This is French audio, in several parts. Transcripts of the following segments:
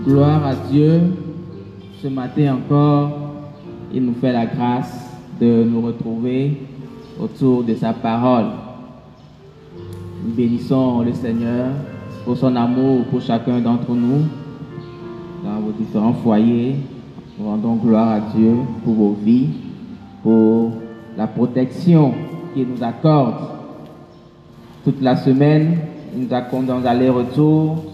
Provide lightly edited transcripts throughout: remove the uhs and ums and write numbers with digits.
Gloire à Dieu. Ce matin encore, il nous fait la grâce de nous retrouver autour de sa parole. Nous bénissons le Seigneur pour son amour pour chacun d'entre nous dans vos différents foyers. Nous rendons gloire à Dieu pour vos vies, pour la protection qu'il nous accorde toute la semaine. Il nous accorde dans allers-retours.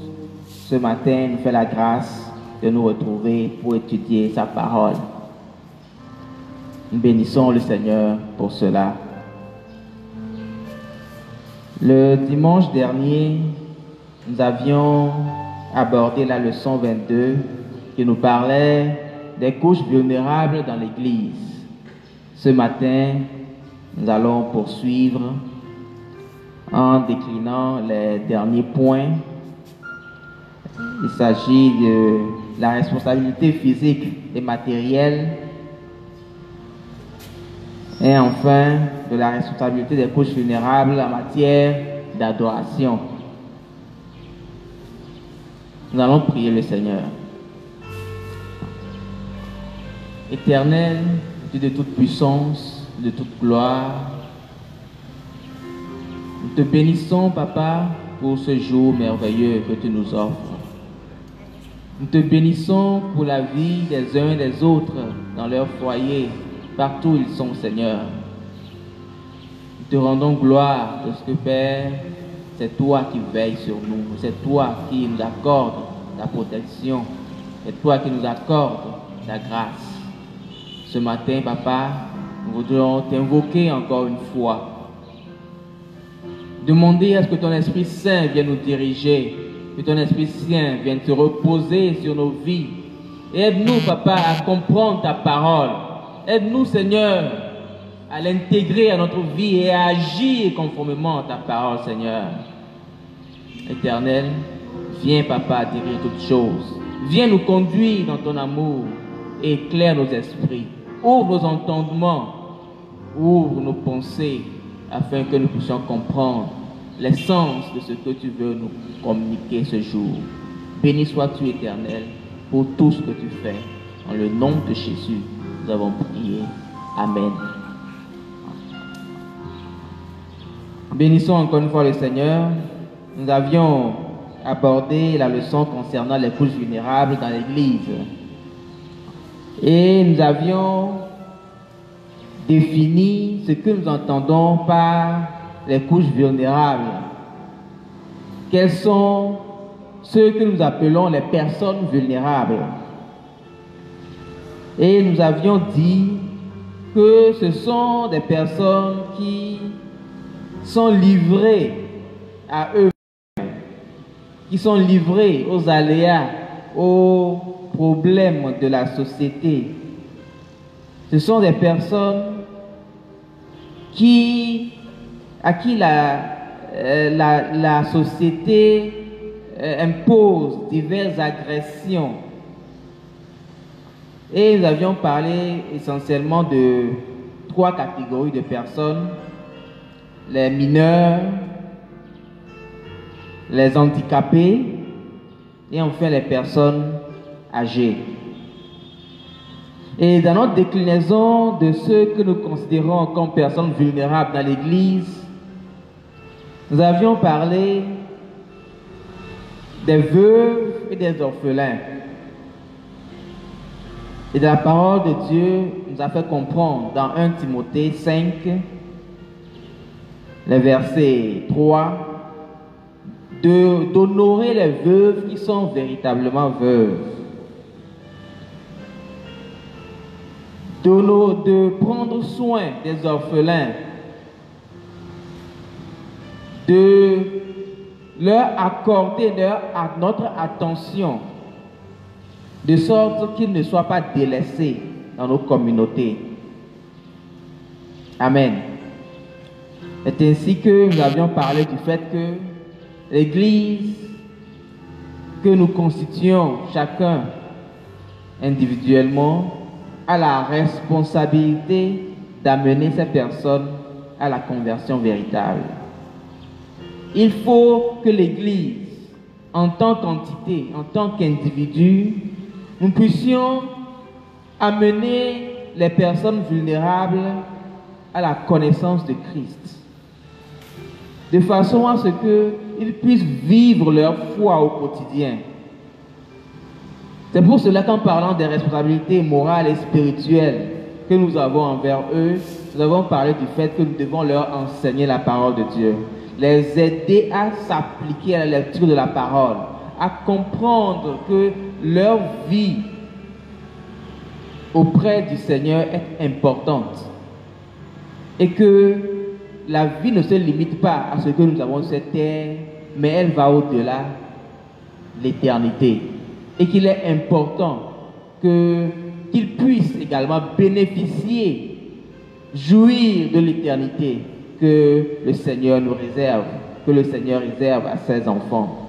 Ce matin, il nous fait la grâce de nous retrouver pour étudier sa parole. Nous bénissons le Seigneur pour cela. Le dimanche dernier, nous avions abordé la leçon 22 qui nous parlait des couches vulnérables dans l'Église. Ce matin, nous allons poursuivre en déclinant les derniers points. Il s'agit de la responsabilité physique et matérielle et enfin de la responsabilité des couches vulnérables en matière d'adoration. Nous allons prier le Seigneur. Éternel, Dieu de toute puissance, de toute gloire, nous te bénissons, Papa, pour ce jour merveilleux que tu nous offres. Nous te bénissons pour la vie des uns et des autres dans leur foyer, partout où ils sont, Seigneur. Nous te rendons gloire de ce que, Père, c'est toi qui veilles sur nous, c'est toi qui nous accordes ta protection, c'est toi qui nous accordes ta grâce. Ce matin, Papa, nous voudrions t'invoquer encore une fois. Demander à ce que ton Esprit Saint vienne nous diriger, que ton Esprit Saint vienne se reposer sur nos vies. Et aide-nous, Papa, à comprendre ta parole. Aide-nous, Seigneur, à l'intégrer à notre vie et à agir conformément à ta parole, Seigneur. Éternel, viens, Papa, diriger toutes choses. Viens nous conduire dans ton amour et éclaire nos esprits. Ouvre nos entendements, ouvre nos pensées, afin que nous puissions comprendre l'essence de ce que tu veux nous communiquer ce jour. Béni sois-tu, Éternel, pour tout ce que tu fais. En le nom de Jésus, nous avons prié. Amen. Bénissons encore une fois le Seigneur. Nous avions abordé la leçon concernant les couches vulnérables dans l'Église. Et nous avions défini ce que nous entendons par les couches vulnérables. Quels sont ceux que nous appelons les personnes vulnérables? Et nous avions dit que ce sont des personnes qui sont livrées à eux-mêmes, qui sont livrées aux aléas, aux problèmes de la société. Ce sont des personnes à qui la société impose diverses agressions. Et nous avions parlé essentiellement de 3 catégories de personnes: les mineurs, les handicapés et enfin les personnes âgées. Et dans notre déclinaison de ceux que nous considérons comme personnes vulnérables dans l'Église, nous avions parlé des veuves et des orphelins. Et la parole de Dieu nous a fait comprendre dans 1 Timothée 5, les versets 3, d'honorer les veuves qui sont véritablement veuves. De prendre soin des orphelins, de leur accorder notre attention, de sorte qu'ils ne soient pas délaissés dans nos communautés. Amen. C'est ainsi que nous avions parlé du fait que l'Église que nous constituons chacun individuellement a la responsabilité d'amener ces personnes à la conversion véritable. Il faut que l'Église en tant qu'entité, en tant qu'individu, nous puissions amener les personnes vulnérables à la connaissance de Christ, de façon à ce qu'ils puissent vivre leur foi au quotidien. C'est pour cela qu'en parlant des responsabilités morales et spirituelles que nous avons envers eux, nous avons parlé du fait que nous devons leur enseigner la parole de Dieu, les aider à s'appliquer à la lecture de la parole, à comprendre que leur vie auprès du Seigneur est importante et que la vie ne se limite pas à ce que nous avons sur cette terre, mais elle va au-delà de l'éternité et qu'il est important qu'ils puissent également bénéficier, jouir de l'éternité que le Seigneur nous réserve, que le Seigneur réserve à ses enfants.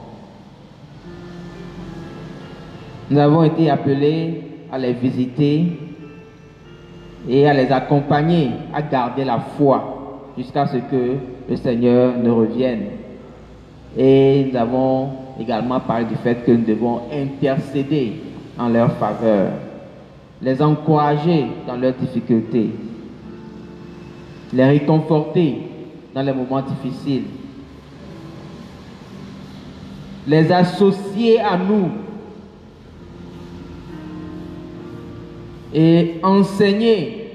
Nous avons été appelés à les visiter et à les accompagner à garder la foi jusqu'à ce que le Seigneur ne revienne. Et nous avons également parlé du fait que nous devons intercéder en leur faveur, les encourager dans leurs difficultés, les réconforter dans les moments difficiles, les associer à nous et enseigner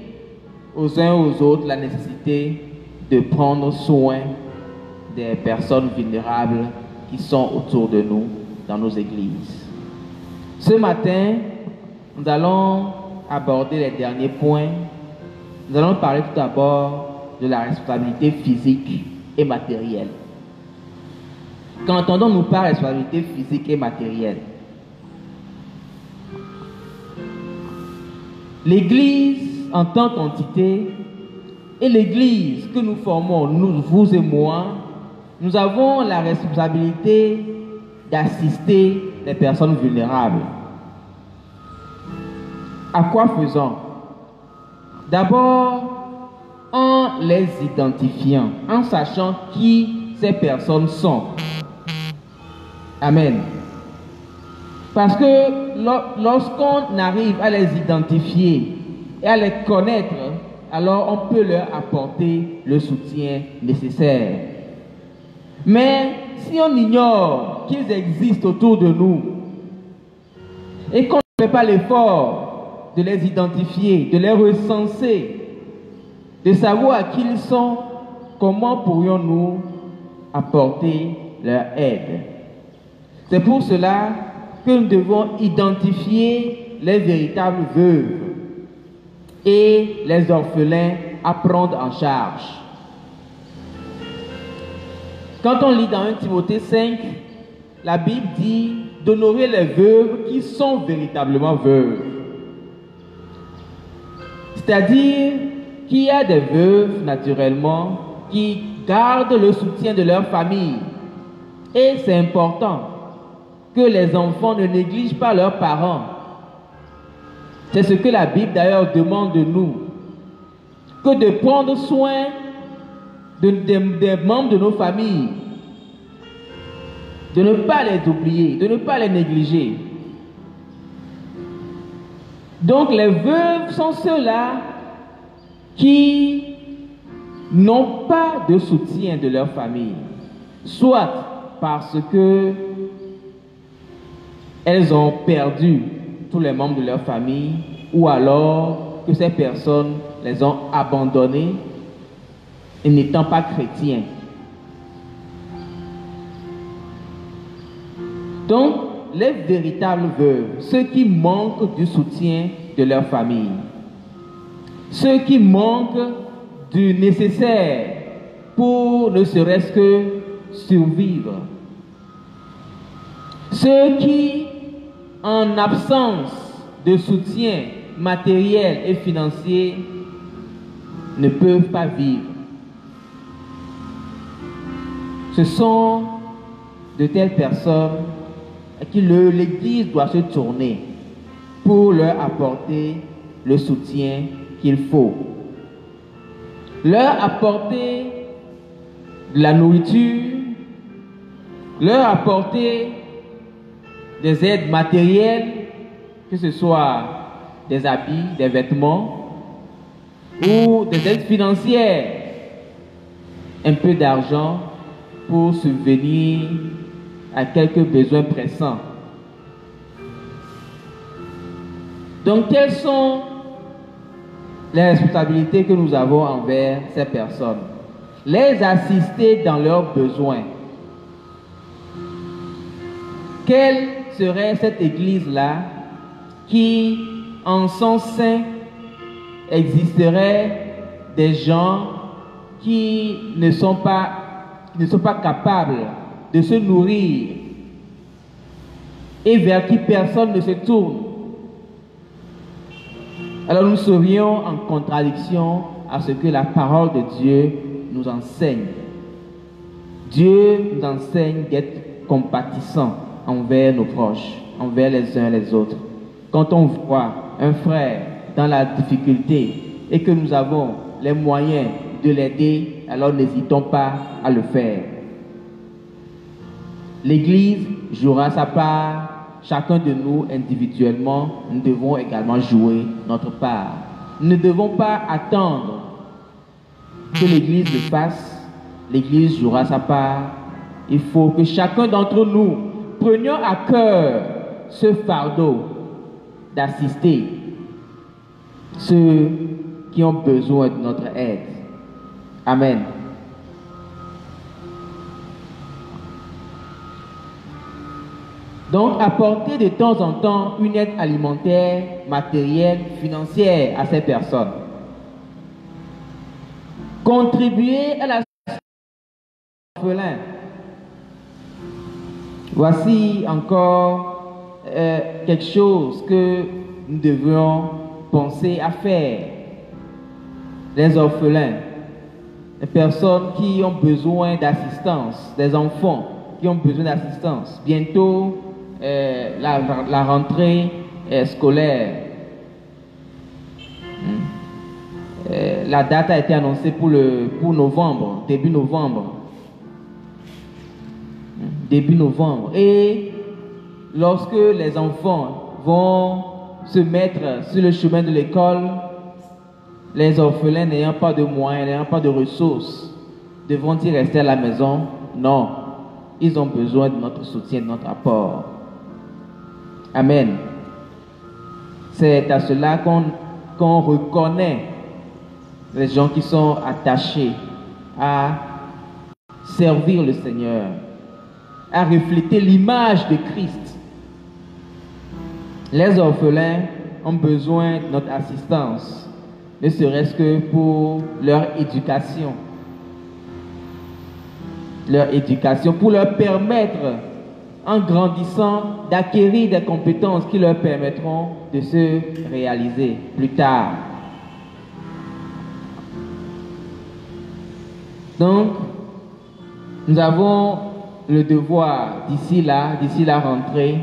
aux uns aux autres la nécessité de prendre soin des personnes vulnérables qui sont autour de nous dans nos églises. Ce matin, nous allons aborder les derniers points. Nous allons parler tout d'abord de la responsabilité physique et matérielle. Qu'entendons-nous par responsabilité physique et matérielle? L'Église en tant qu'entité et l'Église que nous formons, nous, vous et moi, nous avons la responsabilité d'assister les personnes vulnérables. À quoi faisons? D'abord, en les identifiant, en sachant qui ces personnes sont. Amen. Parce que lorsqu'on arrive à les identifier et à les connaître, alors on peut leur apporter le soutien nécessaire. Mais si on ignore qu'ils existent autour de nous et qu'on ne fait pas l'effort de les identifier, de les recenser, de savoir à qui ils sont, comment pourrions-nous apporter leur aide? C'est pour cela que nous devons identifier les véritables veuves et les orphelins à prendre en charge. Quand on lit dans 1 Timothée 5, la Bible dit d'honorer les veuves qui sont véritablement veuves. C'est-à-dire qu'il y a des veuves, naturellement, qui gardent le soutien de leur famille. Et c'est important que les enfants ne négligent pas leurs parents. C'est ce que la Bible d'ailleurs demande de nous, que de prendre soin des membres de nos familles, de ne pas les oublier, de ne pas les négliger. Donc les veuves sont ceux-là qui n'ont pas de soutien de leur famille, soit parce que elles ont perdu tous les membres de leur famille, ou alors que ces personnes les ont abandonnés et n'étant pas chrétiens. Donc, les véritables veuves, ceux qui manquent du soutien de leur famille, ceux qui manquent du nécessaire pour ne serait-ce que survivre, ceux qui, en absence de soutien matériel et financier, ne peuvent pas vivre. Ce sont de telles personnes à qui l'Église doit se tourner pour leur apporter le soutien qu'il faut. Leur apporter de la nourriture, leur apporter des aides matérielles, que ce soit des habits, des vêtements, ou des aides financières, un peu d'argent pour subvenir à quelques besoins pressants. Donc, quelles sont les responsabilités que nous avons envers ces personnes? Les assister dans leurs besoins. Quelle serait cette église-là qui, en son sein, existerait des gens qui ne sont pas capables de se nourrir et vers qui personne ne se tourne? Alors nous serions en contradiction à ce que la parole de Dieu nous enseigne. Dieu nous enseigne d'être compatissants envers nos proches, envers les uns et les autres. Quand on voit un frère dans la difficulté et que nous avons les moyens de l'aider, alors n'hésitons pas à le faire. L'Église jouera sa part. Chacun de nous, individuellement, nous devons également jouer notre part. Nous ne devons pas attendre que l'Église le fasse. L'Église jouera sa part. Il faut que chacun d'entre nous prenions à cœur ce fardeau d'assister ceux qui ont besoin de notre aide. Amen. Donc, apporter de temps en temps une aide alimentaire, matérielle, financière à ces personnes. Contribuer à la orphelin. Voici encore quelque chose que nous devons penser à faire. Les orphelins, les personnes qui ont besoin d'assistance, des enfants qui ont besoin d'assistance. Bientôt, la rentrée scolaire. La date a été annoncée pour novembre, début novembre. Début novembre. Et lorsque les enfants vont se mettre sur le chemin de l'école, les orphelins n'ayant pas de moyens, n'ayant pas de ressources, devront-ils rester à la maison? Non. Ils ont besoin de notre soutien, de notre apport. Amen. C'est à cela qu'on reconnaît les gens qui sont attachés à servir le Seigneur, à refléter l'image de Christ. Les orphelins ont besoin de notre assistance, ne serait-ce que pour leur éducation. Pour leur permettre, en grandissant, d'acquérir des compétences qui leur permettront de se réaliser plus tard. Donc, nous avons le devoir, d'ici la rentrée,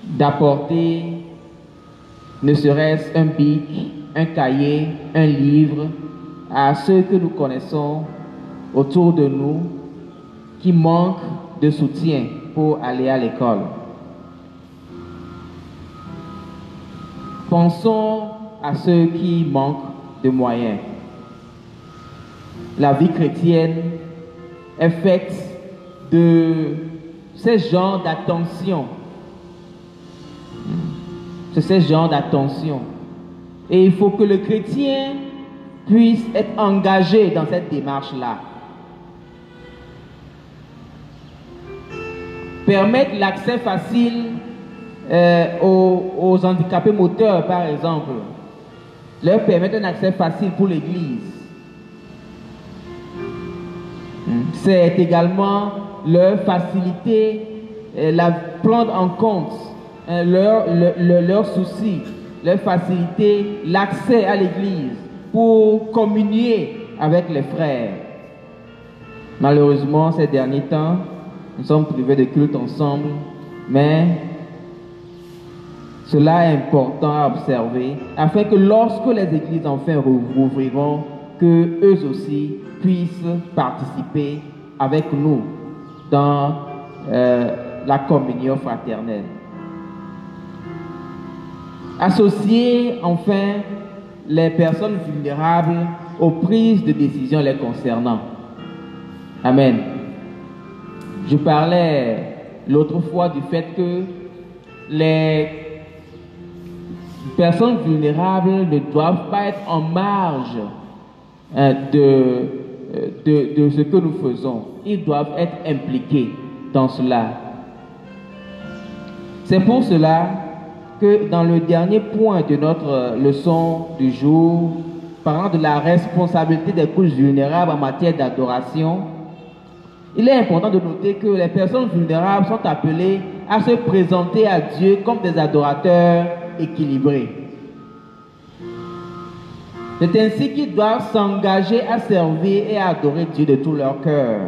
d'apporter, ne serait-ce un bic, un cahier, un livre, à ceux que nous connaissons autour de nous, qui manquent de soutien pour aller à l'école. Pensons à ceux qui manquent de moyens. La vie chrétienne est faite de ces genres d'attention. C'est ces genres d'attention. Et il faut que le chrétien puisse être engagé dans cette démarche-là. Permettre l'accès facile aux handicapés moteurs, par exemple. Leur permettre un accès facile pour l'Église. C'est également leur faciliter, prendre en compte leurs soucis, leur faciliter l'accès à l'Église pour communier avec les frères. Malheureusement, ces derniers temps, nous sommes privés de culte ensemble, mais cela est important à observer, afin que lorsque les églises enfin rouvriront, que eux aussi puissent participer avec nous dans la communion fraternelle. Associer enfin les personnes vulnérables aux prises de décision les concernant. Amen. Je parlais l'autre fois du fait que les personnes vulnérables ne doivent pas être en marge de ce que nous faisons. Ils doivent être impliqués dans cela. C'est pour cela que dans le dernier point de notre leçon du jour, parlant de la responsabilité des couches vulnérables en matière d'adoration, il est important de noter que les personnes vulnérables sont appelées à se présenter à Dieu comme des adorateurs équilibrés. C'est ainsi qu'ils doivent s'engager à servir et à adorer Dieu de tout leur cœur.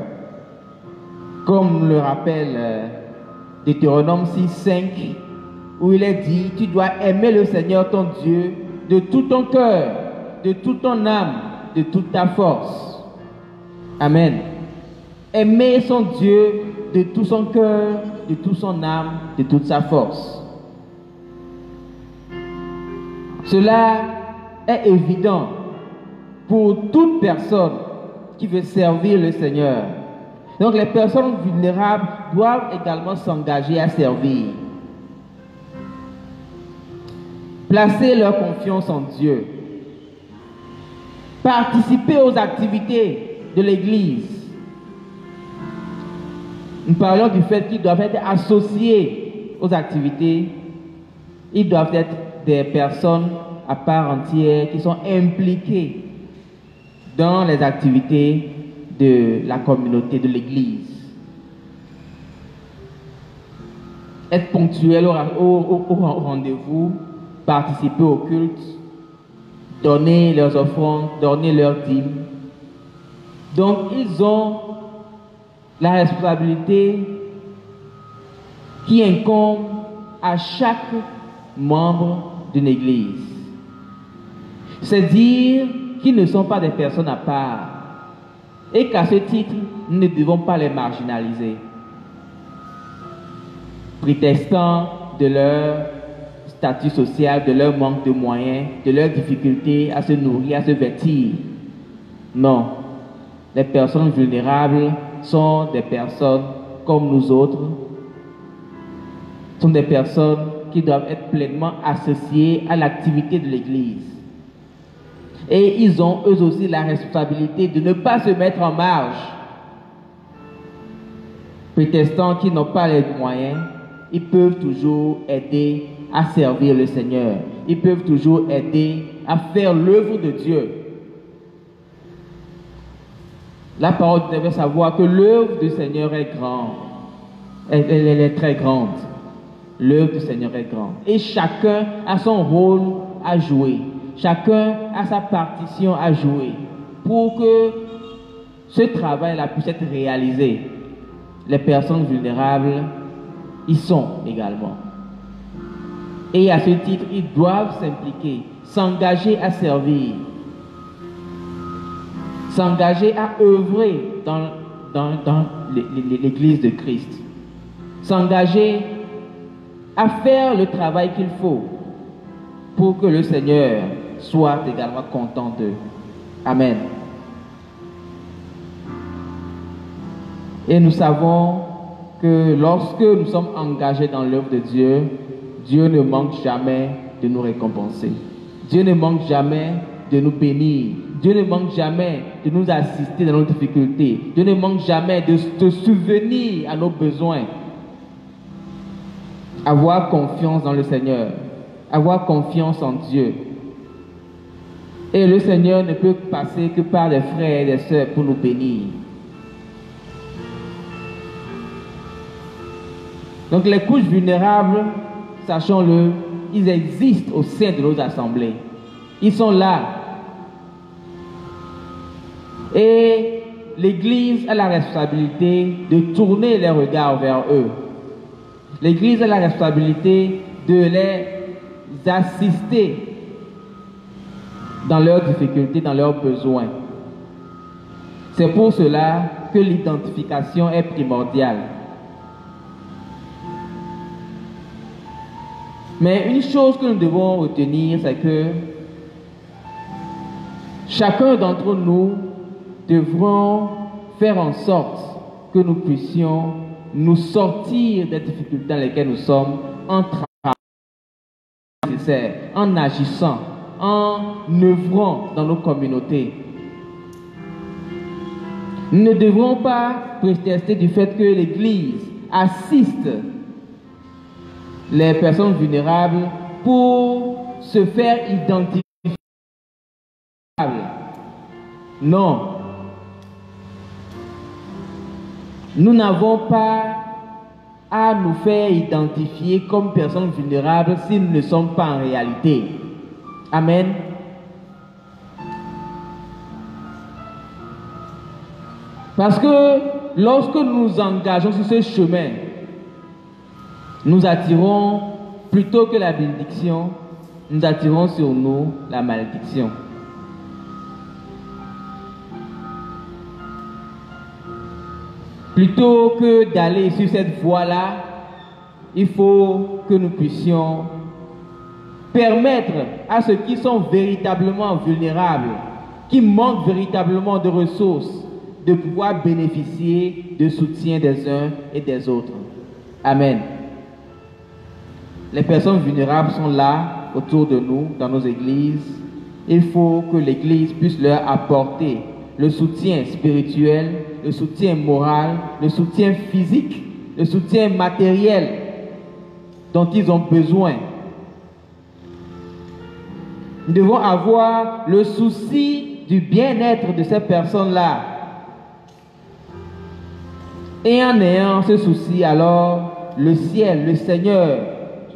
Comme le rappelle Deutéronome 6:5, où il est dit, tu dois aimer le Seigneur ton Dieu de tout ton cœur, de toute ton âme, de toute ta force. Amen. Aimer son Dieu de tout son cœur, de toute son âme, de toute sa force. Cela est évident pour toute personne qui veut servir le Seigneur. Donc les personnes vulnérables doivent également s'engager à servir. Placer leur confiance en Dieu. Participer aux activités de l'Église. Nous parlons du fait qu'ils doivent être associés aux activités. Ils doivent être des personnes à part entière qui sont impliquées dans les activités de la communauté, de l'Église. Être ponctuel au rendez-vous, participer au culte, donner leurs offrandes, donner leurs dîmes. Donc, ils ont la responsabilité qui incombe à chaque membre d'une église. C'est dire qu'ils ne sont pas des personnes à part et qu'à ce titre, nous ne devons pas les marginaliser, prétextant de leur statut social, de leur manque de moyens, de leur difficulté à se nourrir, à se vêtir. Non, les personnes vulnérables sont des personnes comme nous autres, sont des personnes qui doivent être pleinement associées à l'activité de l'Église. Et ils ont eux aussi la responsabilité de ne pas se mettre en marge, prétextant qu'ils n'ont pas les moyens. Ils peuvent toujours aider à servir le Seigneur. Ils peuvent toujours aider à faire l'œuvre de Dieu. La parole devait savoir que l'œuvre du Seigneur est grande. Elle est très grande. L'œuvre du Seigneur est grande. Et chacun a son rôle à jouer. Chacun a sa partition à jouer pour que ce travail-là puisse être réalisé. Les personnes vulnérables y sont également. Et à ce titre, ils doivent s'impliquer, s'engager à servir, s'engager à œuvrer dans l'Église de Christ, s'engager à faire le travail qu'il faut pour que le Seigneur soit également content d'eux. Amen. Et nous savons que lorsque nous sommes engagés dans l'œuvre de Dieu, Dieu ne manque jamais de nous récompenser. Dieu ne manque jamais de nous bénir. Dieu ne manque jamais de nous assister dans nos difficultés. Dieu ne manque jamais de se souvenir à nos besoins. Avoir confiance dans le Seigneur. Avoir confiance en Dieu. Et le Seigneur ne peut passer que par des frères et des sœurs pour nous bénir. Donc les couches vulnérables, sachons-le, ils existent au sein de nos assemblées. Ils sont là. Et l'Église a la responsabilité de tourner les regards vers eux. L'Église a la responsabilité de les assister dans leurs difficultés, dans leurs besoins. C'est pour cela que l'identification est primordiale. Mais une chose que nous devons retenir, c'est que chacun d'entre nous devrons faire en sorte que nous puissions nous sortir des difficultés dans lesquelles nous sommes en travaillant, en agissant, en œuvrant dans nos communautés. Nous ne devrons pas protester du fait que l'Église assiste les personnes vulnérables pour se faire identifier. Non. Nous n'avons pas à nous faire identifier comme personnes vulnérables si nous ne sommes pas en réalité. Amen. Parce que lorsque nous nous engageons sur ce chemin, nous attirons, plutôt que la bénédiction, nous attirons sur nous la malédiction. Plutôt que d'aller sur cette voie-là, il faut que nous puissions permettre à ceux qui sont véritablement vulnérables, qui manquent véritablement de ressources, de pouvoir bénéficier du soutien des uns et des autres. Amen. Les personnes vulnérables sont là, autour de nous, dans nos églises. Il faut que l'Église puisse leur apporter le soutien spirituel, le soutien moral, le soutien physique, le soutien matériel dont ils ont besoin. Nous devons avoir le souci du bien-être de ces personnes-là. Et en ayant ce souci, alors le ciel, le Seigneur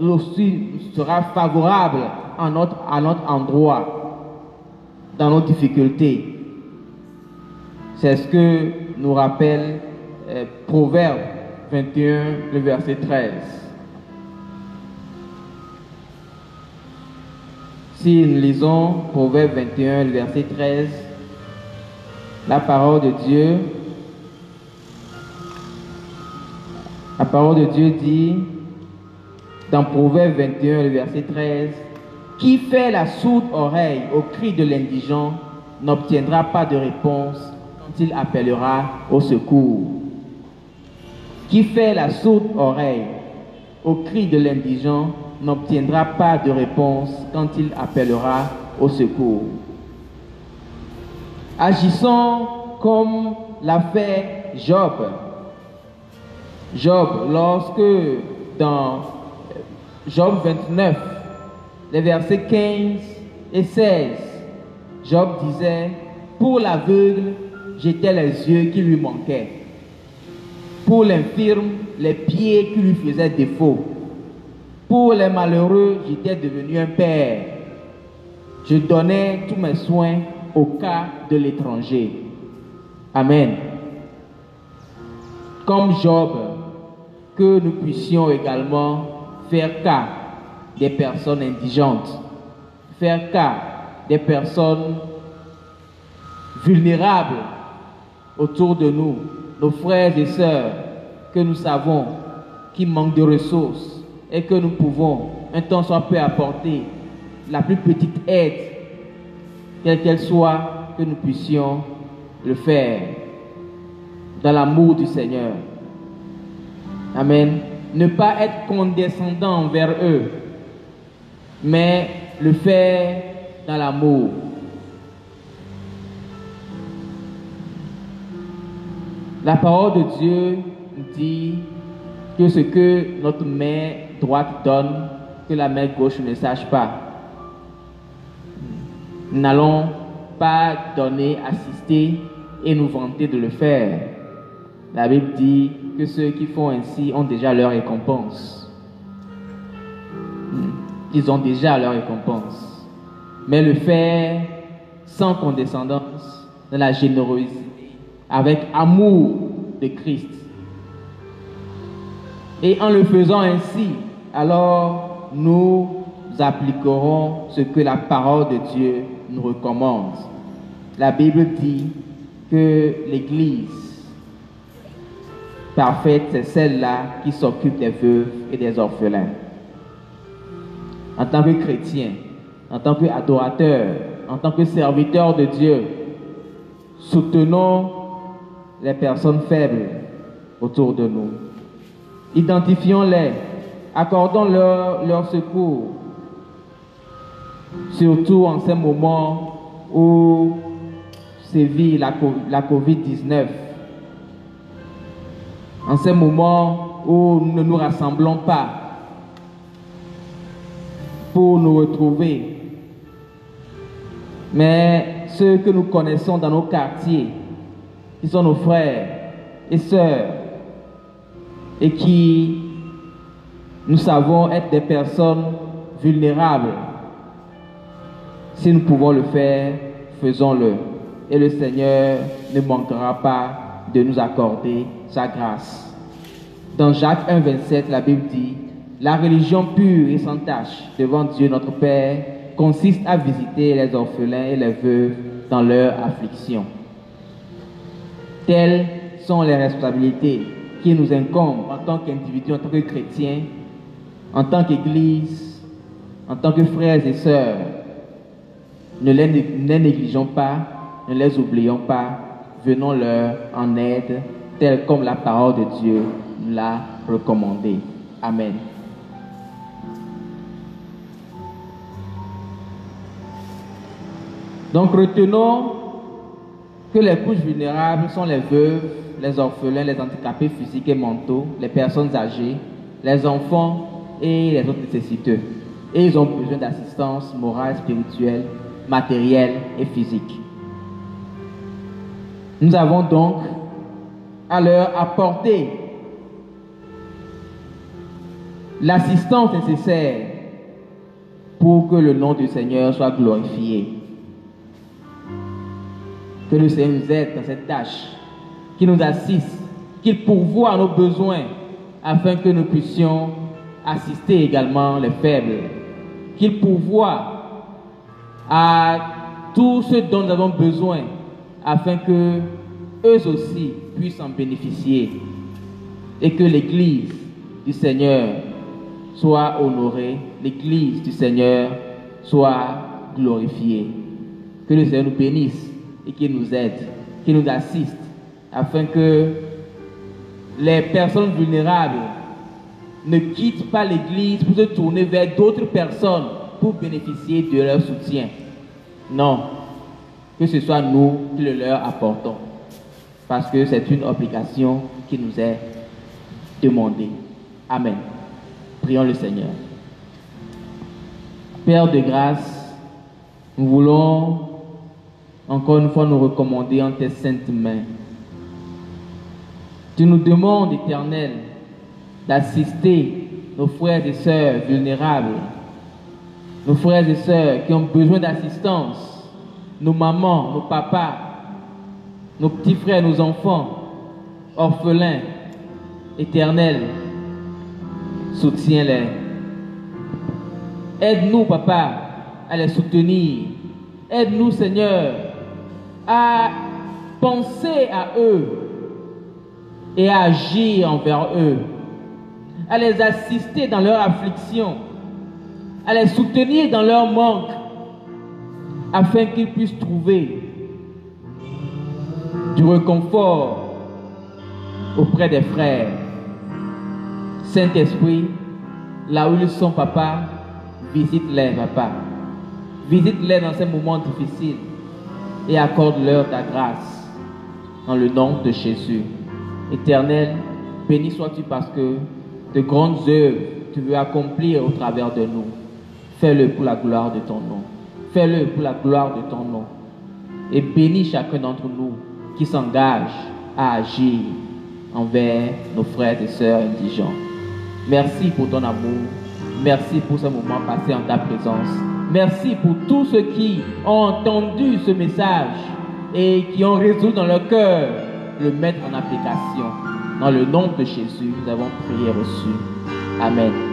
aussi sera favorable à notre endroit, dans nos difficultés. C'est ce que nous rappelle Proverbe 21, le verset 13. Si nous lisons Proverbe 21, le verset 13, la parole de Dieu dit, dans Proverbe 21, le verset 13, « Qui fait la sourde oreille au cri de l'indigent n'obtiendra pas de réponse quand il appellera au secours. » Qui fait la sourde oreille au cri de l'indigent n'obtiendra pas de réponse quand il appellera au secours. Agissons comme l'a fait Job. Job, lorsque dans Job 29, les versets 15 et 16, Job disait, « Pour l'aveugle, j'étais les yeux qui lui manquaient. Pour l'infirme, les pieds qui lui faisaient défaut. Pour les malheureux, j'étais devenu un père. Je donnais tous mes soins au cas de l'étranger. » Amen. Comme Job, que nous puissions également faire cas des personnes indigentes, faire cas des personnes vulnérables autour de nous, nos frères et sœurs que nous savons qui manquent de ressources et que nous pouvons, un temps soit peu, apporter la plus petite aide, quelle qu'elle soit, que nous puissions le faire dans l'amour du Seigneur. Amen. Ne pas être condescendant envers eux, mais le faire dans l'amour. La parole de Dieu dit que ce que notre main droite donne, que la main gauche ne sache pas. Nous n'allons pas donner, assister et nous vanter de le faire. La Bible dit que ceux qui font ainsi ont déjà leur récompense. Ils ont déjà leur récompense. Mais le faire sans condescendance, dans la générosité, avec amour de Christ. Et en le faisant ainsi, alors nous appliquerons ce que la parole de Dieu nous recommande. La Bible dit que l'Église parfaite, c'est celle-là qui s'occupe des veuves et des orphelins. en tant que chrétien, en tant qu'adorateur, en tant que serviteur de Dieu, soutenons les personnes faibles autour de nous. Identifions-les, accordons-leur leur secours, surtout en ces moments où sévit la COVID-19, en ces moments où nous ne nous rassemblons pas pour nous retrouver. Mais ceux que nous connaissons dans nos quartiers, qui sont nos frères et sœurs, et qui nous savons être des personnes vulnérables, si nous pouvons le faire, faisons-le. Et le Seigneur ne manquera pas de nous accorder sa grâce. Dans Jacques 1,27, la Bible dit: la religion pure et sans tache devant Dieu notre Père consiste à visiter les orphelins et les veuves dans leur affliction. Telles sont les responsabilités qui nous incombent en tant qu'individus, en tant que chrétiens, en tant qu'Église, en tant que frères et sœurs. Ne les négligeons pas, ne les oublions pas, venons-leur en aide, telle comme la parole de Dieu nous l'a recommandé. Amen. Donc retenons que les couches vulnérables sont les veuves, les orphelins, les handicapés physiques et mentaux, les personnes âgées, les enfants et les autres nécessiteux. Et ils ont besoin d'assistance morale, spirituelle, matérielle et physique. Nous avons donc à leur apporter l'assistance nécessaire pour que le nom du Seigneur soit glorifié. Que le Seigneur nous aide dans cette tâche, qu'il nous assiste, qu'il pourvoie à nos besoins, afin que nous puissions assister également les faibles, qu'il pourvoie à tout ce dont nous avons besoin, afin que eux aussi puissent en bénéficier, et que l'Église du Seigneur soit honorée, l'Église du Seigneur soit glorifiée. Que le Seigneur nous bénisse et qu'il nous aide, qu'il nous assiste, afin que les personnes vulnérables ne quittent pas l'Église pour se tourner vers d'autres personnes pour bénéficier de leur soutien. Non, que ce soit nous qui le leur apportons, parce que c'est une obligation qui nous est demandée. Amen. Prions le Seigneur. Père de grâce, nous voulons encore une fois nous recommander en tes saintes mains. Tu nous demandes, Éternel, d'assister nos frères et sœurs vulnérables, nos frères et sœurs qui ont besoin d'assistance, nos mamans, nos papas, nos petits frères, nos enfants, orphelins. Éternel, soutiens-les. Aide-nous, Papa, à les soutenir. Aide-nous, Seigneur, à penser à eux et à agir envers eux, à les assister dans leur affliction, à les soutenir dans leur manque, afin qu'ils puissent trouver du réconfort auprès des frères. Saint-Esprit, là où ils sont, Papa, visite-les, Papa. Visite-les dans ces moments difficiles et accorde-leur ta grâce dans le nom de Jésus. Éternel, béni sois-tu parce que de grandes œuvres tu veux accomplir au travers de nous. Fais-le pour la gloire de ton nom. Fais-le pour la gloire de ton nom. Et bénis chacun d'entre nous qui s'engage à agir envers nos frères et sœurs indigents. Merci pour ton amour. Merci pour ce moment passé en ta présence. Merci pour tous ceux qui ont entendu ce message et qui ont résolu dans leur cœur de le mettre en application. Dans le nom de Jésus, nous avons prié et reçu. Amen.